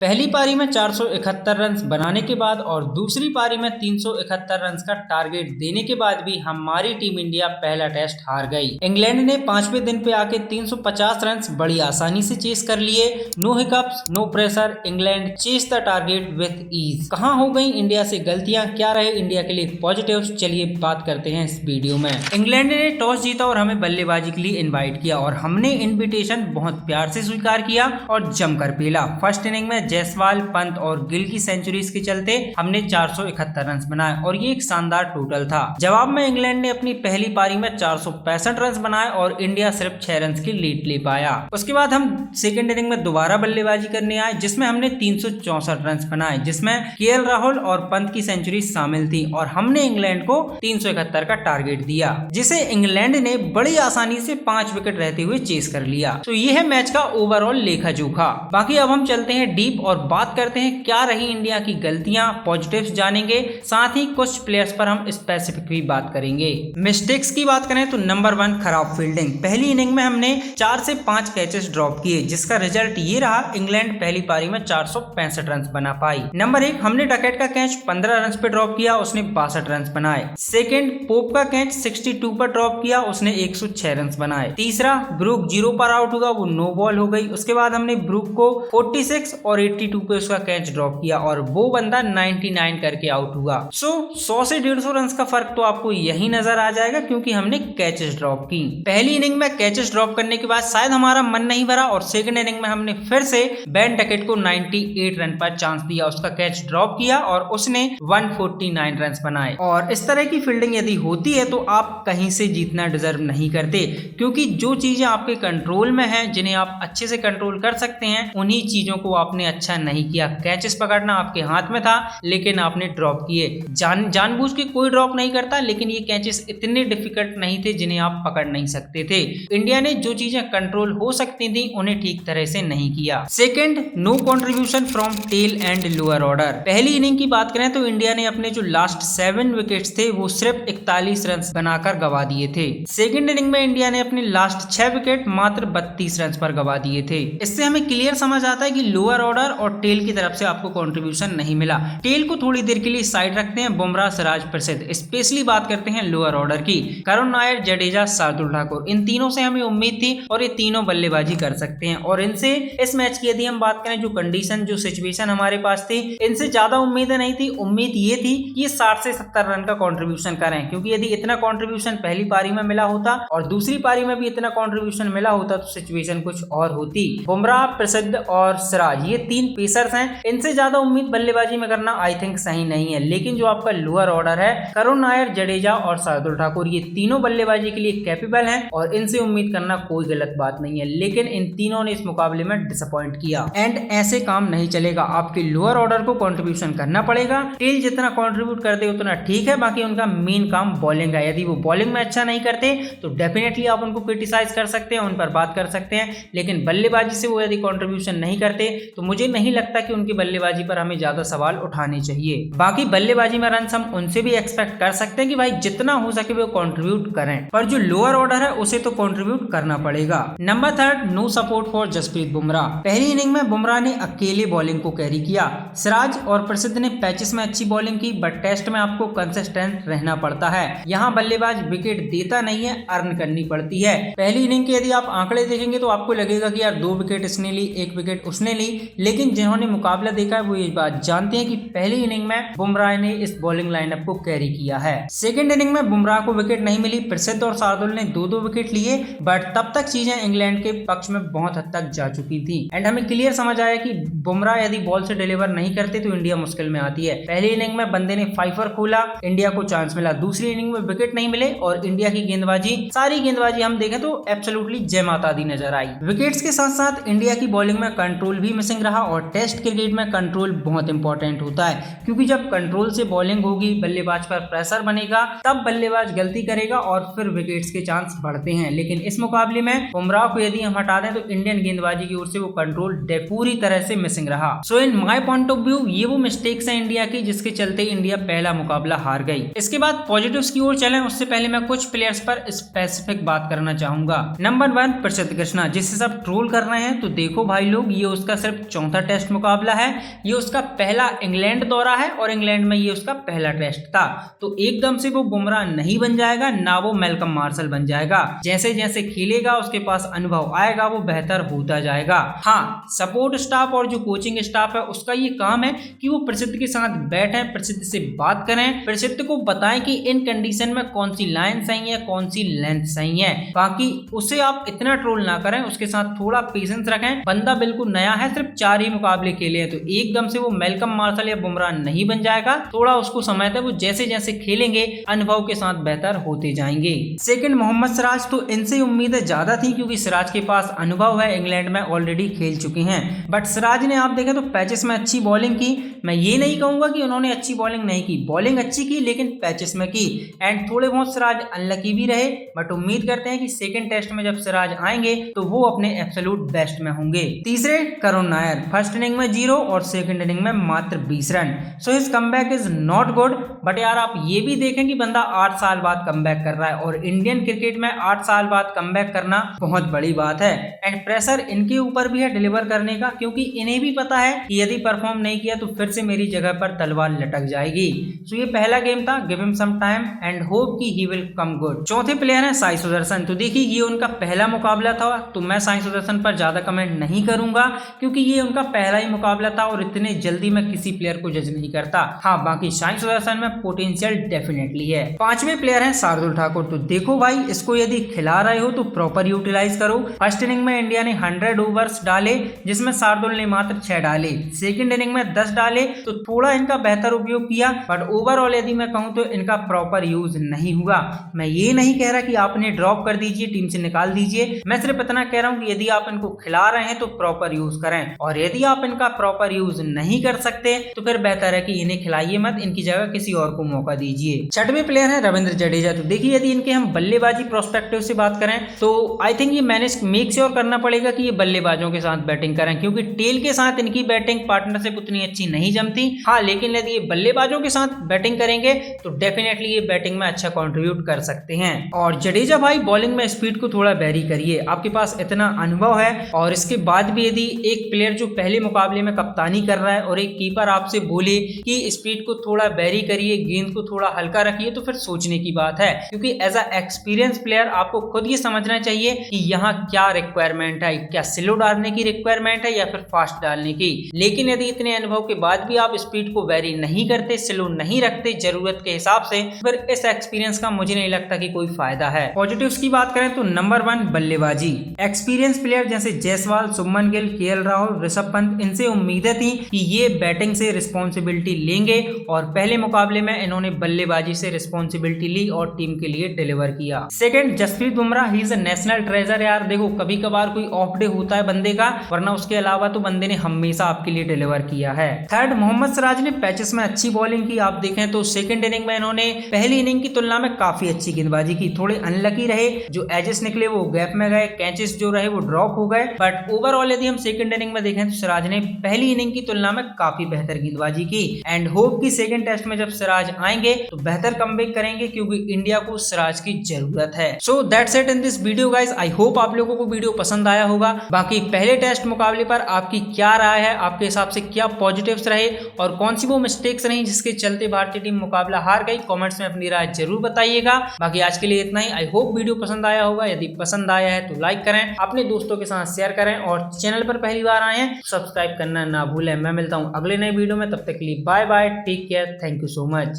पहली पारी में 471 रन बनाने के बाद और दूसरी पारी में 371 रन का टारगेट देने के बाद भी हमारी टीम इंडिया पहला टेस्ट हार गई। इंग्लैंड ने 5वें दिन पे आके 350 रन बड़ी आसानी से चेस कर लिए। No hiccups, no pressure, England chase the target with ease. कहां हो गई इंडिया से गलतियां, क्या रहे इंडिया के लिए पॉजिटिव्स, चलिए बात करते हैं इस वीडियो में। इंग्लैंड ने टॉस जीता और हमें बल्लेबाजी के लिए इन्वाइट किया और हमने इन्विटेशन बहुत प्यार से स्वीकार किया और जमकर पेला। फर्स्ट इनिंग में जायसवाल, पंत और गिल की सेंचुरीज के चलते हमने 471 रन बनाए और ये एक शानदार टोटल था। जवाब में इंग्लैंड ने अपनी पहली पारी में 465 रन बनाए और इंडिया सिर्फ 6 रन की लीड ले पाया। उसके बाद हम सेकंड इनिंग में दोबारा बल्लेबाजी करने आए जिसमें हमने 364 रन बनाए, जिसमें केएल राहुल और पंत की सेंचुरी शामिल थी और हमने इंग्लैंड को 371 का टारगेट दिया, जिसे इंग्लैंड ने बड़ी आसानी से 5 विकेट रहते हुए चेस कर लिया। तो ये है मैच का ओवरऑल लेखा जोखा। बाकी अब हम चलते हैं डीप और बात करते हैं क्या रही इंडिया की गलतियां, पॉजिटिव्स जानेंगे, साथ ही कुछ प्लेयर्स पर हम स्पेसिफिक भी बात करेंगे। मिस्टेक्स की बात करें तो नंबर 1 खराब फील्डिंग। पहली इनिंग में हमने 4 से 5 कैचेस ड्रॉप किए जिसका रिजल्ट ये रहा, इंग्लैंड पहली पारी में 465 रन बना पाई। नंबर 1 हमने डकैट का कैच 15 रन पे ड्रॉप किया, उसने 62 रन बनाए। सेकंड पोप का कैच 62 पर ड्रॉप किया, उसने 106 रन बनाए। तीसरा ब्रूक 0 पर आउट हुआ, वो नो बॉल हो गई। उसके बाद हमने ब्रूक को 46 और 82 पे उसका कैच ड्रॉप किया और वो बंदा 99 करके आउट हुआ। 100 से 150 रन का फर्क तो आपको यही नजर आ जाएगा क्योंकि हमने कैचेस ड्रॉप की। पहली इनिंग में कैचेस ड्रॉप करने के बाद शायद हमारा मन नहीं भरा और सेकंड इनिंग में हमने फिर से बेन डकैट को 98 रन पर चांस दिया, उसका कैच ड्रॉप किया और उसने 149 रन बनाए। और इस तरह की फील्डिंग यदि होती है तो आप कहीं से जीतना डिजर्व नहीं करते, क्योंकि जो चीजें आपके कंट्रोल में है, जिन्हें आप अच्छे से कंट्रोल कर सकते हैं, उन्हीं चीजों को आपने अच्छा नहीं किया। कैचेस पकड़ना आपके हाथ में था लेकिन आपने ड्रॉप किए। जानबूझ के कोई ड्रॉप नहीं करता, लेकिन ये कैचेस इतने डिफिकल्ट नहीं थे जिन्हें आप पकड़ नहीं सकते थे। इंडिया ने जो चीजें कंट्रोल हो सकती थी उन्हें ठीक तरह से नहीं किया। Second, no contribution from tail end lower order. पहली इनिंग की बात करें तो इंडिया ने अपने जो लास्ट 7 विकेट्स थे वो सिर्फ 41 रन बनाकर गवा दिए थे। सेकंड इनिंग में इंडिया ने अपने लास्ट 6 विकेट मात्र 32 रन पर गवा दिए थे। इससे हमें क्लियर समझ आता है कि लोअर ऑर्डर और टेल की तरफ से आपको कंट्रीब्यूशन नहीं मिला। टेल को थोड़ी देर के लिए साइड रखते हैं, बुमराह, सिराज, प्रसिद्ध। स्पेशली बात करते हैं लोअर ऑर्डर की, करुण नायर, जडेजा, शार्दुल ठाकुर। इन तीनों से हमें उम्मीद थी और ये तीनों बल्लेबाजी कर सकते हैं और इनसे इस मैच की यदि हम बात करें, जो कंडीशन, जो सिचुएशन हमारे पास थी, इनसे ज्यादा उम्मीदें नहीं थी। उम्मीद ये थी कि ये 60 से 70 रन का कंट्रीब्यूशन करें, क्योंकि यदि इतना कंट्रीब्यूशन पहली पारी में मिला होता और दूसरी पारी में भी इतना कंट्रीब्यूशन मिला होता तो सिचुएशन कुछ और होती। बुमराह, प्रसिद्ध और सिराज, ये 3 पेसर्स हैं, इनसे ज्यादा उम्मीद बल्लेबाजी में करना आई थिंक सही नहीं है। लेकिन जो आपका लोअर ऑर्डर है, करुण नायर, जडेजा और शार्दुल ठाकुर, ये तीनों बल्लेबाजी के लिए कैपेबल हैं और इनसे उम्मीद करना कोई गलत बात नहीं है। लेकिन इन तीनों ने इस मुकाबले में डिसअपॉइंट किया एंड ऐसे काम नहीं चलेगा। आपके लोअर ऑर्डर को कंट्रीब्यूशन करना पड़ेगा। टेल जितना कंट्रीब्यूट करते उतना ठीक है, बाकी उनका मेन काम बॉलिंग है। यदि वो बॉलिंग में अच्छा नहीं करते तो डेफिनेटली आप उनको क्रिटिसाइज कर सकते हैं, उन पर बात कर सकते हैं, लेकिन बल्लेबाजी से वो यदि कंट्रीब्यूशन नहीं करते तो मुझे नहीं लगता कि उनकी बल्लेबाजी पर हमें ज्यादा सवाल उठाने चाहिए। बाकी बल्लेबाजी में रन हम उनसे भी एक्सपेक्ट कर सकते हैं कि भाई जितना हो सके वो कंट्रीब्यूट करें, पर जो लोअर ऑर्डर है उसे तो कंट्रीब्यूट करना पड़ेगा। Number 3, no support for Jasprit Bumrah. पहली इनिंग में बुमराह ने अकेले बॉलिंग को कैरी किया। सिराज और प्रसिद्ध ने पैचेस में अच्छी बॉलिंग की, बट टेस्ट में आपको कंसिस्टेंट रहना पड़ता है। यहाँ बल्लेबाज विकेट देता नहीं है, अर्न करनी पड़ती है। पहली इनिंग के यदि आप आंकड़े देखेंगे तो आपको लगेगा कि यार 2 विकेट इसने ली, 1 विकेट उसने ली, लेकिन जिन्होंने मुकाबला देखा है वो ये बात जानते हैं कि पहली इनिंग में बुमराह ने इस बॉलिंग लाइनअप को कैरी किया है। सेकंड इनिंग में बुमराह को विकेट नहीं मिली, प्रसिद्ध और शार्दुल ने 2-2 विकेट लिए, बट तब तक चीजें इंग्लैंड के पक्ष में बहुत हद तक जा चुकी थी एंड हमें क्लियर समझ आया कि बुमराह यदि बॉल से डिलीवर नहीं करते तो इंडिया मुश्किल में आती है। पहली इनिंग में बंदे ने 5 खोला, इंडिया को चांस मिला। दूसरी इनिंग में विकेट नहीं मिले और इंडिया की गेंदबाजी, सारी गेंदबाजी हम देखें तो एब्सोल्युटली जय माता दी नजर आई। विकेट्स के साथ साथ इंडिया की बॉलिंग में कंट्रोल भी मिसिंग रहा और टेस्ट क्रिकेट में कंट्रोल बहुत इंपॉर्टेंट होता है, क्योंकि जब कंट्रोल से बॉलिंग होगी, बल्लेबाज पर प्रेशर बनेगा, तब बल्लेबाज गलती करेगा और फिर विकेट्स के चांस बढ़ते हैं। लेकिन इस मुकाबले में बुमराह को यदि हम हटा दें तो इंडियन गेंदबाजी की ओर से वो कंट्रोल पूरी तरह से मिसिंग रहा। So in my point of view ये वो मिस्टेक्स हैं इंडिया की जिसके चलते इंडिया पहला मुकाबला हार गई। इसके बाद पॉजिटिव्स की ओर चलें उससे पहले मैं कुछ प्लेयर्स पर स्पेसिफिक बात करना चाहूंगा। नंबर 1 प्रसिद्ध कृष्णा, जिसे सब ट्रोल कर रहे हैं, तो देखो भाई लोग, ये उसका सिर्फ चौथा टेस्ट मुकाबला है। ये उसका पहला इंग्लैंड दौरा है और इंग्लैंड में ये उसका पहला टेस्ट था। तो एकदम से वो बुमराह नहीं बन जाएगा, ना वो मैल्कम मार्शल बन जाएगा। जैसे जैसे खेलेगा उसके पास अनुभव आएगा वो बेहतर होता जाएगा। हाँ, सपोर्ट स्टाफ और जो कोचिंग स्टाफ है उसका ये काम है कि वो प्रसिद्ध के साथ बैठें, प्रसिद्ध से बात करें, प्रसिद्ध को बताएं कि इन कंडीशन में कौन सी लाइन सही है, कौन सी लेंथ सही है। बाकी उसे आप इतना ट्रोल ना करें, उसके साथ थोड़ा पेशेंस रखें। बंदा बिल्कुल नया है, सिर्फ 4 ही मुकाबले खेले हैं, तो एकदम से वो मैल्कम मार्शल या बुमराह नहीं बन जाएगा। थोड़ा उसको समय था, वो जैसे जैसे खेलेंगे अनुभव के साथ बेहतर होते जाएंगे। सेकंड मोहम्मद सिराज, तो इनसे उम्मीदें ज्यादा थी क्योंकि सिराज के पास अनुभव है, इंग्लैंड में ऑलरेडी खेल चुके हैं। बट सिराज ने आप देखें तो पैचेस में अच्छी बॉलिंग की। मैं ये नहीं कहूंगा कि उन्होंने अच्छी बॉलिंग नहीं की, बॉलिंग अच्छी की लेकिन पैचेस में की। एंड थोड़े बहुत सिराज अनलकी भी रहे, बट उम्मीद करते हैं कि सेकंड टेस्ट में जब सिराज आएंगे तो वो अपने एब्सोल्यूट बेस्ट में होंगे। तीसरे करुण नायर, फर्स्ट इनिंग में 0 और सेकंड इनिंग में मात्र 20 run. So his comeback is not good. But यार आप ये भी देखें कि बंदा 8 साल बाद कमबैक कर रहा है और इंडियन क्रिकेट में 8 साल बाद कमबैक करना बहुत बड़ी बात है। एंड प्रेशर इनके ऊपर भी है डिलीवर करने का, क्योंकि इन्हें भी पता है कि यदि परफॉर्म नहीं किया तो फिर से मेरी जगह पर तलवार लटक जाएगी। सो ये पहला गेम था, give him some time and hope कि ही विल कम गुड। चौथे प्लेयर है साई सुदर्शन। तो देखिए ये उनका पहला मुकाबला था, तो मैं साई सुदर्शन पर ज्यादा कमेंट नहीं करूंगा क्योंकि ये उनका पहला ही मुकाबला था और इतने जल्दी मैं किसी प्लेयर को जज नहीं करता। हाँ, बाकी साई सुदर्शन में पोटेंशियल डेफिनेटली है। पांचवें प्लेयर है शार्दुल ठाकुर। तो देखो भाई, इसको यदि खिला रहे हो तो प्रॉपर यूटिलाइज करो। फर्स्ट इनिंग में इंडिया ने 100 ओवर्स डाले जिसमें शार्दुल ने मात्र 6 डाले। सेकंड इनिंग में 10 डाले, तो थोड़ा इनका बेहतर उपयोग किया। बट ओवरऑल यदि मैं कहूं तो इनका प्रॉपर यूज नहीं हुआ। मैं ये नहीं कह रहा कि आप इन्हें ड्रॉप कर दीजिए, टीम से निकाल दीजिए। मैं सिर्फ इतना कह रहा हूं कि यदि आप इनको खिला रहे हैं तो प्रॉपर यूज करें, और यदि आप इनका प्रॉपर यूज नहीं कर सकते तो फिर बेहतर है कि इन्हें खिलाइए मत, इनकी जगह किसी और को मौका दीजिए। छठवें प्लेयर है रविंद्र जडेजा। तो देखिए यदि इनके हम बल्लेबाजी प्रोस्पेक्टिव से बात करें तो आई थिंक ये मैनेज मेक श्योर करना पड़ेगा कि ये बल्लेबाजों के साथ बैटिंग करें, क्योंकि टेल के साथ इनकी बैटिंग पार्टनरशिप उतनी अच्छी नहीं जमती। हाँ, लेकिन यदि ये बल्लेबाजों के साथ बैटिंग करेंगे तो डेफिनेटली ये बैटिंग में अच्छा कंट्रीब्यूट कर सकते हैं। और जडेजा भाई बॉलिंग में स्पीड को थोड़ा वेरी करिए, आपके पास इतना अनुभव है और इसके बाद भी यदि एक प्लेयर जो पहले मुकाबले में कप्तानी कर रहा है और एक कीपर आपसे बोले कि स्पीड को थोड़ा वेरी करिए, गेंद को थोड़ा हल्का रखिए, तो फिर सोचने की बात है। क्योंकि एज अ एक्सपीरियंस प्लेयर आपको खुद ये समझना चाहिए कि यहाँ क्या रिक्वायरमेंट है, क्या स्लो डालने की रिक्वायरमेंट है या फिर फास्ट डालने की। लेकिन यदि इतने अनुभव के बाद भी आप स्पीड को वेरी नहीं करते, स्लो नहीं रखते जरूरत के हिसाब से, फिर इस एक्सपीरियंस का मुझे नहीं लगता कि कोई फायदा है। पॉजिटिव्स की बात करें तो नंबर 1 बल्लेबाजी। एक्सपीरियंस प्लेयर जैसे जायसवाल, शुभमन गिल, केएल राहुल, ऋषभ पंत, इनसे उम्मीदें थी कि ये बैटिंग से रिस्पॉन्सिबिलिटी लेंगे और पहले मुकाबले में इन्होंने बल्लेबाजी से रिस्पॉन्सिबिलिटी ली और टीम के लिए डिलीवर किया। Second, Jasprit Bumrah, he is a national treasure. यार देखो कभी कभार कोई ऑफ डे होता है बंदे का, वरना उसके अलावा तो बंदे ने हमेशा आपके लिए डिलीवर किया है। थर्ड, मोहम्मद सिराज ने पैचेस में अच्छी बॉलिंग की। आप देखें तो सेकंड इनिंग में इन्होंने पहली इनिंग की तुलना में काफी अच्छी गेंदबाजी की। थोड़े अनलकी रहे, जो एजेस निकले वो गैप में गए, कैचेस जो रहे वो ड्रॉप हो गए। बट ओवरऑल यदि हम सेकंड इनिंग में देखें तो सिराज ने पहली इनिंग की तुलना में काफी बेहतर गेंदबाजी की। एंड होप कि सेकंड टेस्ट में जब सिराज आएंगे तो बेहतर कमबैक करेंगे, क्योंकि इंडिया को सिराज की जरूरत है। So that's it in this video guys. I hope आप लोगों को वीडियो पसंद आया होगा। बाकी पहले टेस्ट मुकाबले पर आपकी क्या राय है, आपके हिसाब से क्या पॉजिटिव्स रहे और कौन सी वो मिस्टेक्स रही जिसके चलते भारतीय टीम मुकाबला हार गई, कमेंट्स में अपनी राय जरूर बताइएगा। बाकी आज के लिए इतना ही। आई होप वीडियो पसंद आया होगा। यदि पसंद आया है तो लाइक करें, अपने दोस्तों के साथ शेयर करें और चैनल पर पहली बार आए हैं सब्सक्राइब करना ना भूलें। मैं मिलता हूं अगले नए वीडियो में, तब तक के लिए bye bye, take care, thank you so much.